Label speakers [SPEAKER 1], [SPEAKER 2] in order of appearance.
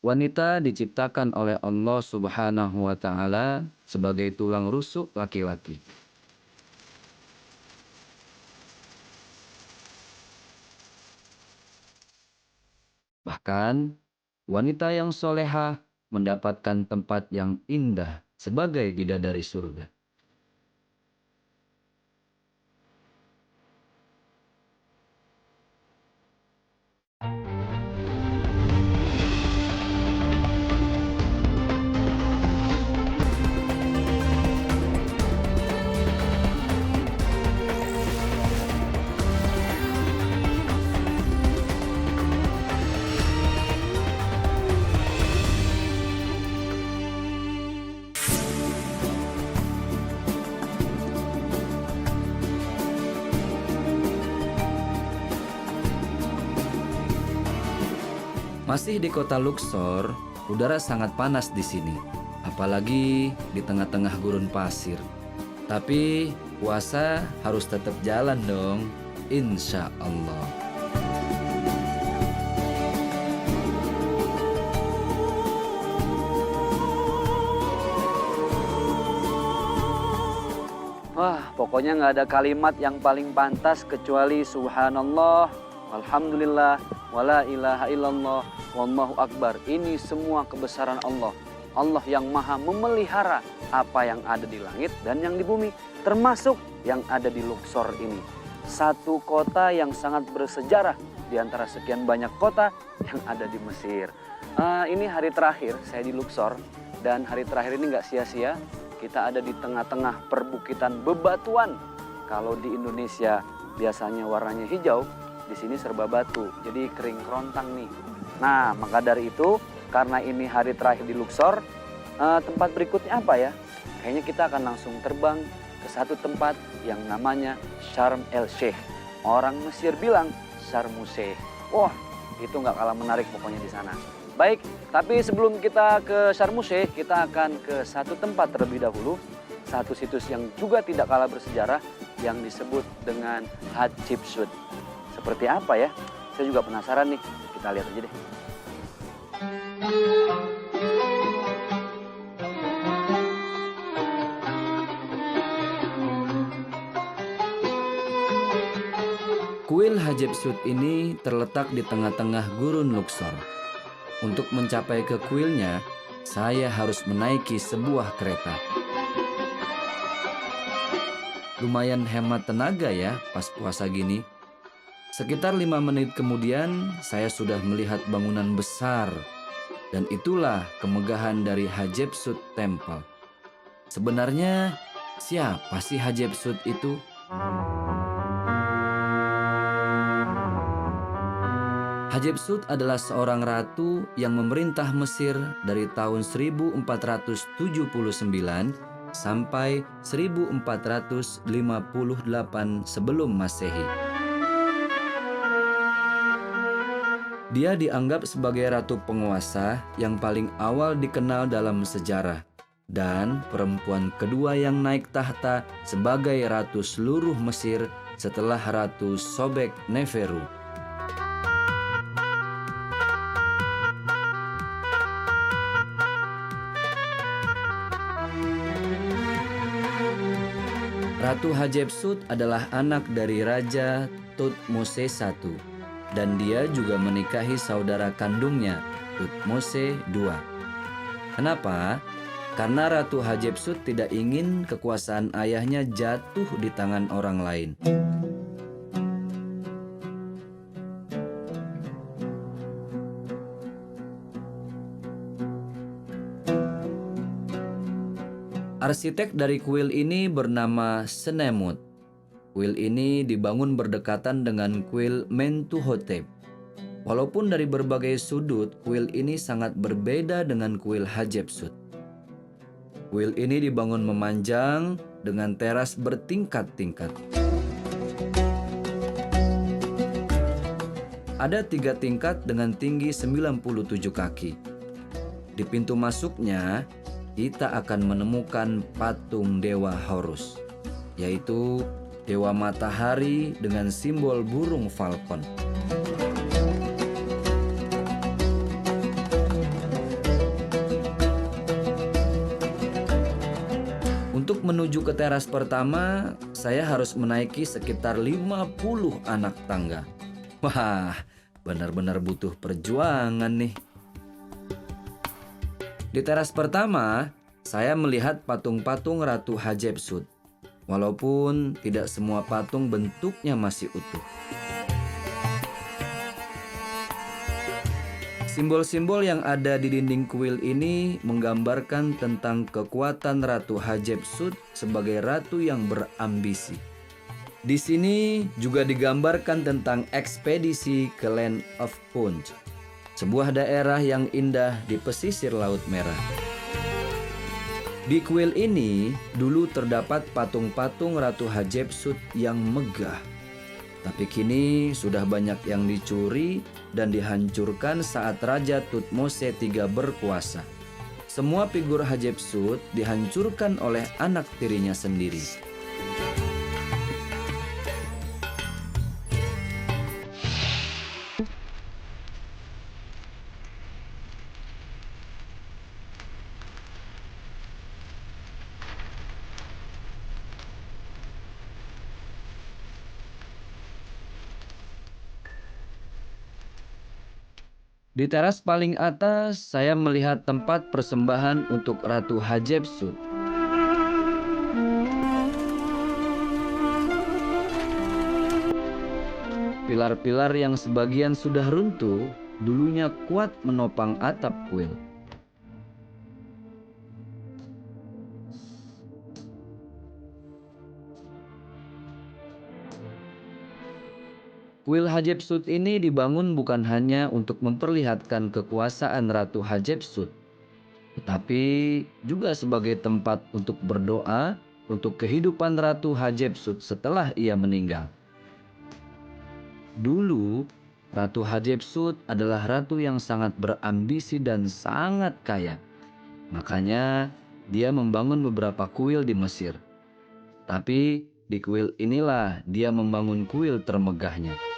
[SPEAKER 1] Wanita diciptakan oleh Allah Subhanahu wa Ta'ala sebagai tulang rusuk laki-laki. Bahkan, wanita yang solehah mendapatkan tempat yang indah sebagai bidadari surga. Masih di kota Luxor, udara sangat panas di sini, apalagi di tengah-tengah gurun pasir. Tapi puasa harus tetap jalan dong, insya Allah.
[SPEAKER 2] Wah, pokoknya nggak ada kalimat yang paling pantas kecuali subhanallah, alhamdulillah, wala ilaha illallah, wallahu akbar. Ini semua kebesaran Allah. Allah yang maha memelihara apa yang ada di langit dan yang di bumi, termasuk yang ada di Luxor ini. Satu kota yang sangat bersejarah di antara sekian banyak kota yang ada di Mesir. Ini hari terakhir saya di Luxor, dan hari terakhir ini nggak sia-sia. Kita ada di tengah-tengah perbukitan bebatuan. Kalau di Indonesia biasanya warnanya hijau, di sini serba batu, jadi kering kerontang nih. Nah, maka dari itu, karena ini hari terakhir di Luxor, tempat berikutnya apa ya? Kayaknya kita akan langsung terbang ke satu tempat yang namanya Sharm El Sheikh. Orang Mesir bilang Sharm El Sheikh. Wah, itu nggak kalah menarik pokoknya di sana. Baik, tapi sebelum kita ke Sharm El Sheikh, kita akan ke satu tempat terlebih dahulu. Satu situs yang juga tidak kalah bersejarah yang disebut dengan Hatshepsut. Seperti apa ya? Saya juga penasaran nih. Kita lihat aja deh.
[SPEAKER 1] Kuil Hatshepsut ini terletak di tengah-tengah gurun Luxor. Untuk mencapai ke kuilnya, saya harus menaiki sebuah kereta. Lumayan hemat tenaga ya pas puasa gini. Sekitar 5 menit kemudian, saya sudah melihat bangunan besar. Dan itulah kemegahan dari Hatshepsut Temple. Sebenarnya, siapa sih Hatshepsut itu? Hatshepsut adalah seorang ratu yang memerintah Mesir dari tahun 1479 sampai 1458 sebelum Masehi. Dia dianggap sebagai ratu penguasa yang paling awal dikenal dalam sejarah dan perempuan kedua yang naik tahta sebagai ratu seluruh Mesir setelah Ratu Sobek Neferu. Ratu Hatshepsut adalah anak dari Raja Thutmose I, dan dia juga menikahi saudara kandungnya, Thutmose II. Kenapa? Karena Ratu Hatshepsut tidak ingin kekuasaan ayahnya jatuh di tangan orang lain. Arsitek dari kuil ini bernama Senemut. Kuil ini dibangun berdekatan dengan kuil Mentuhotep. Walaupun dari berbagai sudut, kuil ini sangat berbeda dengan kuil Hatshepsut. Kuil ini dibangun memanjang dengan teras bertingkat-tingkat. Ada 3 tingkat dengan tinggi 97 kaki. Di pintu masuknya, kita akan menemukan patung Dewa Horus, yaitu Dewa Matahari dengan simbol burung falcon. Untuk menuju ke teras pertama, saya harus menaiki sekitar 50 anak tangga. Wah, benar-benar butuh perjuangan nih. Di teras pertama, saya melihat patung-patung Ratu Hatshepsut. Walaupun tidak semua patung bentuknya masih utuh. Simbol-simbol yang ada di dinding kuil ini menggambarkan tentang kekuatan Ratu Hatshepsut sebagai ratu yang berambisi. Di sini juga digambarkan tentang ekspedisi ke Land of Punj, sebuah daerah yang indah di pesisir Laut Merah. Di kuil ini dulu terdapat patung-patung Ratu Hatshepsut yang megah. Tapi kini sudah banyak yang dicuri dan dihancurkan saat Raja Thutmose III berkuasa. Semua figur Hatshepsut dihancurkan oleh anak tirinya sendiri. Di teras paling atas, saya melihat tempat persembahan untuk Ratu Hatshepsut. Pilar-pilar yang sebagian sudah runtuh, dulunya kuat menopang atap kuil. Kuil Hatshepsut ini dibangun bukan hanya untuk memperlihatkan kekuasaan Ratu Hatshepsut, tetapi juga sebagai tempat untuk berdoa untuk kehidupan Ratu Hatshepsut setelah ia meninggal. Dulu, Ratu Hatshepsut adalah ratu yang sangat berambisi dan sangat kaya. Makanya, dia membangun beberapa kuil di Mesir. Tapi di kuil inilah dia membangun kuil termegahnya.